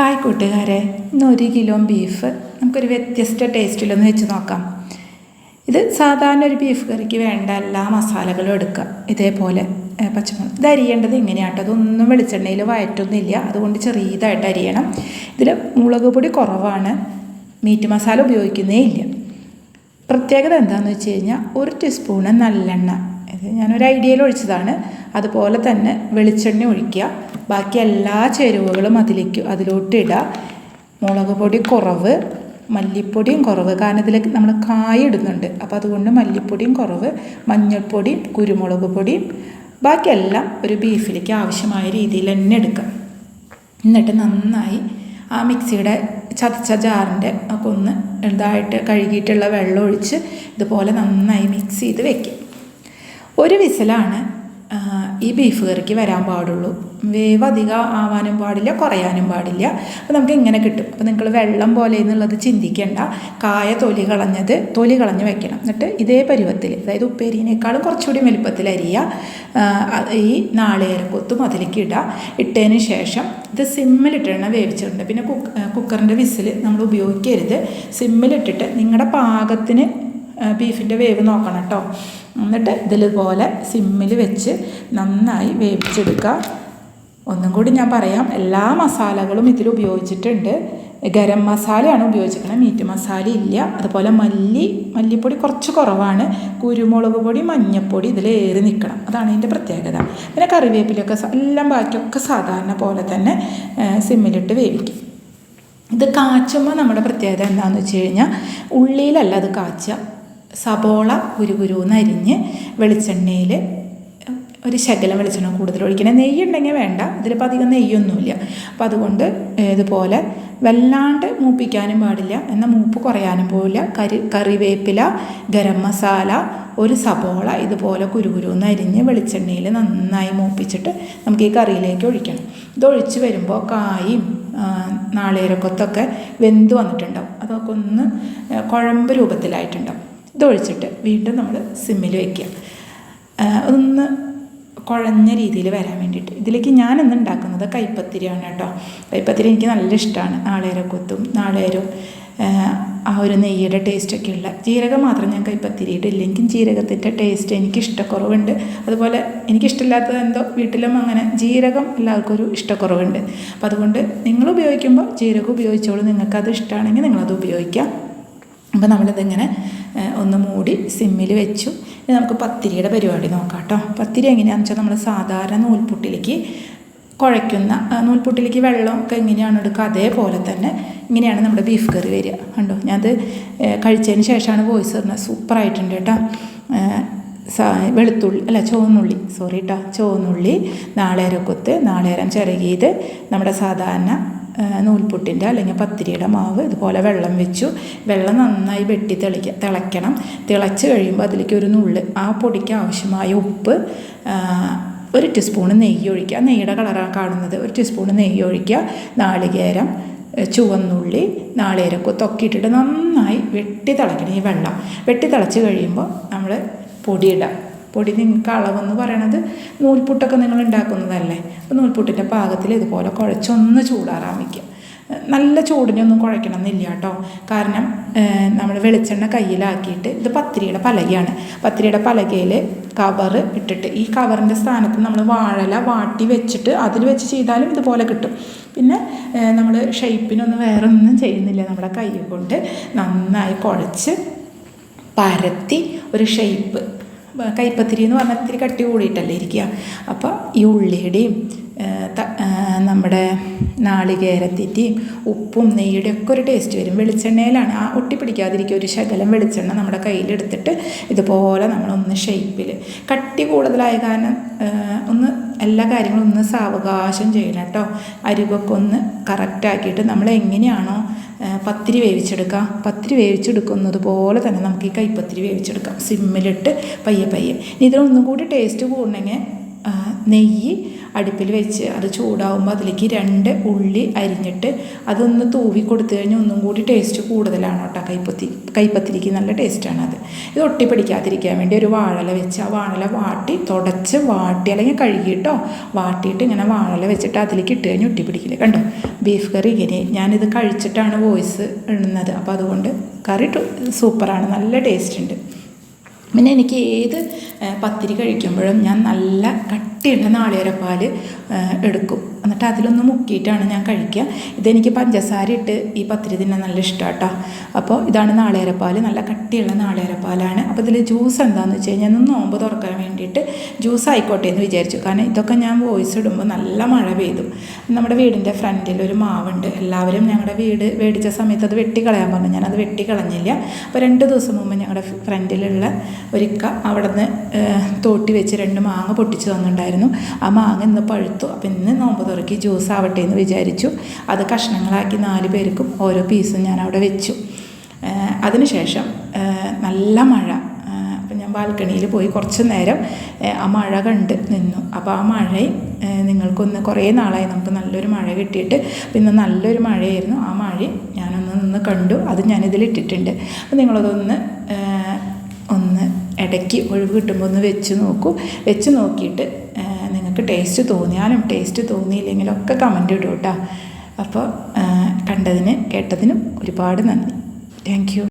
Hi കൂട്ടുകാരെ, ഇന്ന് 1 kilo beef നമുക്കൊരു വ്യത്യസ്ത ടേസ്റ്റിലൊന്ന് വെച്ച് നോക്കാം. ഇത് സാധാരണ ഒരു ബീഫ് കറിക്ക് വേണ്ട എല്ലാ മസാലകളും എടുക്കുക. ഇതേപോലെ പച്ചമുളക് ഇത് അരിയേണ്ടത് ഇങ്ങനെയാട്ടോ. അതൊന്നും വെളിച്ചെണ്ണയിൽ വഴറ്റൊന്നുമില്ല, അതുകൊണ്ട് ചെറിയതായിട്ട് അരിയണം. ഇതിൽ മുളക് പൊടി കുറവാണ്, മീറ്റ് മസാല ഉപയോഗിക്കുന്നേ ഇല്ല. പ്രത്യേകത എന്താണെന്ന് വെച്ച് കഴിഞ്ഞാൽ 1 ടീസ്പൂണ് നല്ലെണ്ണ, ഇത് ഞാനൊരു ഐഡിയയിൽ ഒഴിച്ചതാണ്. അതുപോലെ തന്നെ വെളിച്ചെണ്ണ ഒഴിക്കുക. ബാക്കി എല്ലാ ചേരുവകളും അതിലോട്ട് ഇടുക. മുളക് പൊടി കുറവ്, മല്ലിപ്പൊടിയും കുറവ്, കാരണം ഇതിലേക്ക് നമ്മൾ കായ ഇടുന്നുണ്ട്. അപ്പോൾ അതുകൊണ്ട് മല്ലിപ്പൊടിയും കുറവ്, മഞ്ഞൾപ്പൊടിയും കുരുമുളക് പൊടിയും ബാക്കിയെല്ലാം ഒരു ബീഫിലേക്ക് ആവശ്യമായ രീതിയിൽ തന്നെ എടുക്കുക. എന്നിട്ട് നന്നായി ആ മിക്സിയുടെ ചതച്ച ജാറിൻ്റെ ഒക്കെ ഒന്ന് ഇതായിട്ട് കഴുകിയിട്ടുള്ള വെള്ളം ഒഴിച്ച് ഇതുപോലെ നന്നായി മിക്സ് ചെയ്ത് വെക്കുക. 1 വിസിലാണ് ഈ ബീഫ് കറിക്ക് വരാൻ പാടുള്ളൂ. വേവ് അധികം ആവാനും പാടില്ല, കുറയാനും പാടില്ല. അപ്പോൾ നമുക്ക് ഇങ്ങനെ കിട്ടും. അപ്പോൾ നിങ്ങൾ വെള്ളം പോലെ എന്നുള്ളത് ചിന്തിക്കേണ്ട. കായ തൊലി കളഞ്ഞ് വെക്കണം. എന്നിട്ട് ഇതേ പരുവത്തിൽ, അതായത് ഉപ്പേരിനേക്കാളും കുറച്ചുകൂടി വലുപ്പത്തിൽ അരിയുക. ഈ നാളികേരക്കൊത്തും അതിലേക്ക് ഇടുക. ഇട്ടതിന് ശേഷം ഇത് സിമ്മിലിട്ടാണ് വേവിച്ചിട്ടുണ്ട്. പിന്നെ കുക്കറിൻ്റെ വിസിൽ നമ്മൾ ഉപയോഗിക്കരുത്. സിമ്മിലിട്ടിട്ട് നിങ്ങളുടെ പാകത്തിന് ബീഫിൻ്റെ വേവ് നോക്കണം കേട്ടോ. എന്നിട്ട് ഇതിലുപോലെ സിമ്മിൽ വെച്ച് നന്നായി വേവിച്ചെടുക്കുക. ഒന്നും കൂടി ഞാൻ പറയാം, എല്ലാ മസാലകളും ഇതിൽ ഉപയോഗിച്ചിട്ടുണ്ട്. ഗരം മസാലയാണ് ഉപയോഗിച്ചിരിക്കുന്നത്, മീറ്റ് മസാല ഇല്ല. അതുപോലെ മല്ലിപ്പൊടി കുറച്ച് കുറവാണ്. കുരുമുളക് പൊടി, മഞ്ഞൾപ്പൊടി ഇതിലേറി നിൽക്കണം, അതാണ് ഇതിൻ്റെ പ്രത്യേകത. പിന്നെ കറിവേപ്പിലൊക്കെ എല്ലാം ബാക്കിയൊക്കെ സാധാരണ പോലെ തന്നെ സിമ്മിലിട്ട് വേവിക്കും. ഇത് കാച്ചുമ്പോൾ നമ്മുടെ പ്രത്യേകത എന്താണെന്ന് വെച്ച് കഴിഞ്ഞാൽ, ഉള്ളിയിലല്ല അത് കാച്ചുക. സബോള കുരുകുരുന്ന് അരിഞ്ഞ് വെളിച്ചെണ്ണയിൽ ഒരു ശകലം വെളിച്ചെണ്ണ കൂടുതൽ ഒഴിക്കണം. നെയ്യ് ഉണ്ടെങ്കിൽ വേണ്ട, ഇതിലിപ്പോൾ അധികം നെയ്യൊന്നുമില്ല. അപ്പോൾ അതുകൊണ്ട് ഇതുപോലെ വല്ലാണ്ട് മൂപ്പിക്കാനും പാടില്ല, എന്നാൽ മൂപ്പ് കുറയാനും പോവില്ല. കറിവേപ്പില, ഗരം മസാല, ഒരു സബോള ഇതുപോലെ കുരുകുരുന്ന് അരിഞ്ഞ് വെളിച്ചെണ്ണയിൽ നന്നായി മൂപ്പിച്ചിട്ട് നമുക്ക് ഈ കറിയിലേക്ക് ഒഴിക്കണം. ഇതൊഴിച്ച് വരുമ്പോൾ കായും നാളികേരക്കൊത്തൊക്കെ വെന്ത് വന്നിട്ടുണ്ടാവും. അതൊക്കെ ഒന്ന് കുഴമ്പ് രൂപത്തിലായിട്ടുണ്ടാവും. ഇതൊഴിച്ചിട്ട് വീണ്ടും നമ്മൾ സിമ്മിൽ വയ്ക്കുക. ഒന്ന് കുഴഞ്ഞ രീതിയിൽ വരാൻ വേണ്ടിയിട്ട്. ഇതിലേക്ക് ഞാനിന്ന് ഉണ്ടാക്കുന്നത് കൈപ്പത്തിരിയാണ് കേട്ടോ. കൈപ്പത്തിരി എനിക്ക് നല്ല ഇഷ്ടമാണ്. നാളികേരക്കൊത്തും നാളികേരവും ആ ഒരു നെയ്യുടെ ടേസ്റ്റൊക്കെ ഉള്ള. ജീരകം മാത്രം ഞാൻ കൈപ്പത്തിരി ഇട്ടില്ലെങ്കിൽ ജീരകത്തിൻ്റെ ടേസ്റ്റ് എനിക്ക് ഇഷ്ടക്കുറവുണ്ട്. അതുപോലെ എനിക്കിഷ്ടമില്ലാത്തത് എന്തോ വീട്ടിലും അങ്ങനെ ജീരകം എല്ലാവർക്കും ഒരു ഇഷ്ടക്കുറവുണ്ട്. അപ്പോൾ അതുകൊണ്ട് നിങ്ങൾ ഉപയോഗിക്കുമ്പോൾ ജീരകം ഉപയോഗിച്ചോളൂ. നിങ്ങൾക്കത് ഇഷ്ടമാണെങ്കിൽ നിങ്ങളത് ഉപയോഗിക്കാം. അപ്പോൾ നമ്മളിതിങ്ങനെ ഒന്ന് മൂടി സിമ്മിൽ വെച്ചു. ഇനി നമുക്ക് പത്തിരിയുടെ പരിപാടി നോക്കാം കേട്ടോ. പത്തിരി എങ്ങനെയാണെന്ന് വെച്ചാൽ നമ്മൾ സാധാരണ നൂൽപുട്ടിലേക്ക് കുഴയ്ക്കുന്ന നൂൽപുട്ടിലേക്ക് വെള്ളമൊക്കെ എങ്ങനെയാണ് എടുക്കുക, അതേപോലെ തന്നെ ഇങ്ങനെയാണ് നമ്മുടെ ബീഫ് കറി വരിക. കണ്ടോ, ഞാനത് കഴിച്ചതിന് ശേഷമാണ് വോയിസ് പറഞ്ഞത്. സൂപ്പറായിട്ടുണ്ട് കേട്ടോ. ചുവന്നുള്ളി, നാളികേരക്കൊത്ത്, നാളികേരം ചിരകിയത്, നമ്മുടെ സാധാരണ നൂൽപുട്ടിൻ്റെ അല്ലെങ്കിൽ പത്തിരിയുടെ മാവ്, ഇതുപോലെ വെള്ളം വെച്ചു. വെള്ളം നന്നായി തിളയ്ക്കണം. തിളച്ച് കഴിയുമ്പോൾ അതിലേക്ക് ഒരു നുള്ള് ആ പൊടിക്ക് ആവശ്യമായ ഉപ്പ്, 1 ടീസ്പൂണ് നെയ്യ് ഒഴിക്കുക. നെയ്യുടെ കളറാണ് കാണുന്നത്. 1 ടീസ്പൂണ് നെയ്യ് ഒഴിക്കുക. നാളികേരം, ചുവന്നുള്ളി, നാളികേരക്കൊത്തൊക്കെ ഇട്ടിട്ട് നന്നായി തിളയ്ക്കണം. ഈ വെള്ളം തിളച്ച് കഴിയുമ്പോൾ നമ്മൾ പൊടിയിടാം. പൊടി നിങ്ങൾക്ക് അളവെന്ന് പറയണത് നൂൽപുട്ടൊക്കെ നിങ്ങൾ ഉണ്ടാക്കുന്നതല്ലേ. അപ്പോൾ നൂൽപുട്ടിൻ്റെ പാകത്തിൽ ഇതുപോലെ കുഴച്ചൊന്ന് ചൂടാറാൻ വയ്ക്കുക. നല്ല ചൂടിനൊന്നും കുഴക്കണം എന്നില്ല കേട്ടോ. കാരണം നമ്മൾ വെളിച്ചെണ്ണ കയ്യിലാക്കിയിട്ട്, ഇത് പത്തിരിയുടെ പലകയാണ്. പത്തിരിയുടെ പലകയിൽ കവർ ഇട്ടിട്ട്, ഈ കവറിൻ്റെ സ്ഥാനത്ത് നമ്മൾ വാഴല വാട്ടി വെച്ചിട്ട് അതിൽ വെച്ച് ചെയ്താലും ഇതുപോലെ കിട്ടും. പിന്നെ നമ്മൾ ഷേപ്പിനൊന്നും വേറെ ഒന്നും ചെയ്യുന്നില്ല. നമ്മുടെ കൈ കൊണ്ട് നന്നായി കുഴച്ച് പരത്തി ഒരു ഷേപ്പ്. കൈപ്പത്തിരി എന്ന് പറഞ്ഞാൽ ഇത്തിരി കട്ടി കൂടിയിട്ടല്ലേ ഇരിക്കുക. അപ്പോൾ ഈ ഉള്ളിയുടെയും നമ്മുടെ നാളികേരത്തിൻ്റെയും ഉപ്പും നെയ്യുടെ ഒക്കെ ഒരു ടേസ്റ്റ് വരും. വെളിച്ചെണ്ണയിലാണ് ആ ഒട്ടിപ്പിടിക്കാതിരിക്കുക. ഒരു ശകലം വെളിച്ചെണ്ണ നമ്മുടെ കയ്യിലെടുത്തിട്ട് ഇതുപോലെ നമ്മളൊന്ന് ഷേപ്പിൽ, കട്ടി കൂടുതലായ കാരണം ഒന്ന് എല്ലാ കാര്യങ്ങളും ഒന്ന് സാവകാശം ചെയ്യണം കേട്ടോ. അരികൊക്കെ ഒന്ന് കറക്റ്റാക്കിയിട്ട് നമ്മൾ എങ്ങനെയാണോ പത്തിരി വേവിച്ചെടുക്കുന്നത് പോലെ തന്നെ നമുക്ക് ഈ കൈപ്പത്തിരി വേവിച്ചെടുക്കാം. സിമ്മിലിട്ട് പയ്യെ. ഇനി ഇതിനൊന്നും കൂടി ടേസ്റ്റ് കൂടണമെങ്കിൽ നെയ്യ് അടുപ്പിൽ വെച്ച് അത് ചൂടാവുമ്പോൾ അതിലേക്ക് 2 ഉള്ളി അരിഞ്ഞിട്ട് അതൊന്ന് തൂവി കൊടുത്തു കഴിഞ്ഞാൽ ഒന്നും കൂടി ടേസ്റ്റ് കൂടുതലാണ് കേട്ടോ. കൈപ്പത്തിരിക്ക് നല്ല ടേസ്റ്റാണ് അത്. ഇത് ഒട്ടി പിടിക്കാതിരിക്കാൻ വേണ്ടി ഒരു വാഴല വെച്ച് ആ വാഴല തുടച്ച് അല്ലെങ്കിൽ കഴുകിയിട്ടോ വാട്ടിയിട്ട് ഇങ്ങനെ വാഴല വെച്ചിട്ട് അതിലേക്ക് ഇട്ട് കഴിഞ്ഞ് ഒട്ടി പിടിക്കില്ല. കണ്ടോ ബീഫ് കറി ഇങ്ങനെ. ഞാനിത് കഴിച്ചിട്ടാണ് വോയിസ് ഇടുന്നത്, അപ്പോൾ അതുകൊണ്ട് കറി സൂപ്പറാണ്, നല്ല ടേസ്റ്റ് ഉണ്ട്. പിന്നെ എനിക്ക് ഏത് പത്തിരി കഴിക്കുമ്പോഴും ഞാൻ നല്ല കട്ടിയുള്ള നാളികേരപ്പാൽ എടുക്കും, എന്നിട്ട് അതിലൊന്ന് മുക്കിയിട്ടാണ് ഞാൻ കഴിക്കുക. ഇതെനിക്ക് പഞ്ചസാര ഇട്ട് ഈ പത്തിരി തിന്നാൻ നല്ല ഇഷ്ടമാണ് കേട്ടോ. അപ്പോൾ ഇതാണ് നാളികേരപ്പാൽ, നല്ല കട്ടിയുള്ള നാളികേരപ്പാലാണ്. അപ്പോൾ ഇതിൽ ജ്യൂസ് എന്താണെന്ന് വെച്ച് കഴിഞ്ഞാൽ ഒന്ന് നോമ്പ് തുറക്കാൻ വേണ്ടിയിട്ട് ജ്യൂസ് ആയിക്കോട്ടെ എന്ന് വിചാരിച്ചു. കാരണം ഇതൊക്കെ ഞാൻ വോയിസ് ഇടുമ്പോൾ നല്ല മഴ പെയ്തു. നമ്മുടെ വീടിൻ്റെ ഫ്രണ്ടിൽ ഒരു മാവുണ്ട്. എല്ലാവരും ഞങ്ങളുടെ വീട് മേടിച്ച സമയത്ത് അത് വെട്ടിക്കളയാൻ പറഞ്ഞു, ഞാനത് വെട്ടിക്കളഞ്ഞില്ല. അപ്പോൾ 2 ദിവസം മുമ്പ് ഞങ്ങളുടെ ഫ്രണ്ടിലുള്ള ഒരിക്ക അവിടെ നിന്ന് തോട്ടി വെച്ച് 2 മാങ്ങ പൊട്ടിച്ച് തന്നിട്ടുണ്ടായിരുന്നു. ആ മാങ്ങ ഇന്ന് പഴുത്തു. അപ്പോൾ ഇന്ന് നോമ്പ് തുറക്കി ജ്യൂസ് ആവട്ടെ എന്ന് വിചാരിച്ചു. അത് കഷ്ണങ്ങളാക്കി 4 പേർക്കും ഓരോ പീസും ഞാൻ അവിടെ വെച്ചു. അതിനുശേഷം നല്ല മഴ. അപ്പം ഞാൻ ബാൽക്കണിയിൽ പോയി കുറച്ച് നേരം ആ മഴ കണ്ട് നിന്നു. അപ്പോൾ ആ മഴയും നിങ്ങൾക്കൊന്ന് കുറേ നാളായി നമുക്ക് നല്ലൊരു മഴ കിട്ടിയിട്ട്, പിന്നെ നല്ലൊരു മഴയായിരുന്നു. ആ മഴയും ഞാനൊന്ന് നിന്ന് കണ്ടു, അത് ഞാനിതിലിട്ടിട്ടുണ്ട്. അപ്പോൾ നിങ്ങളതൊന്ന് ഇടയ്ക്ക് ഒഴിവ് കിട്ടുമ്പോൾ ഒന്ന് വെച്ച് നോക്കിയിട്ട് നിങ്ങൾക്ക് ടേസ്റ്റ് തോന്നിയാലും ടേസ്റ്റ് തോന്നിയില്ലെങ്കിലും ഒക്കെ കമൻറ്റ് ഇടും കേട്ടോ. അപ്പോൾ കണ്ടതിന് കേട്ടതിനും ഒരുപാട് നന്ദി. Thank you.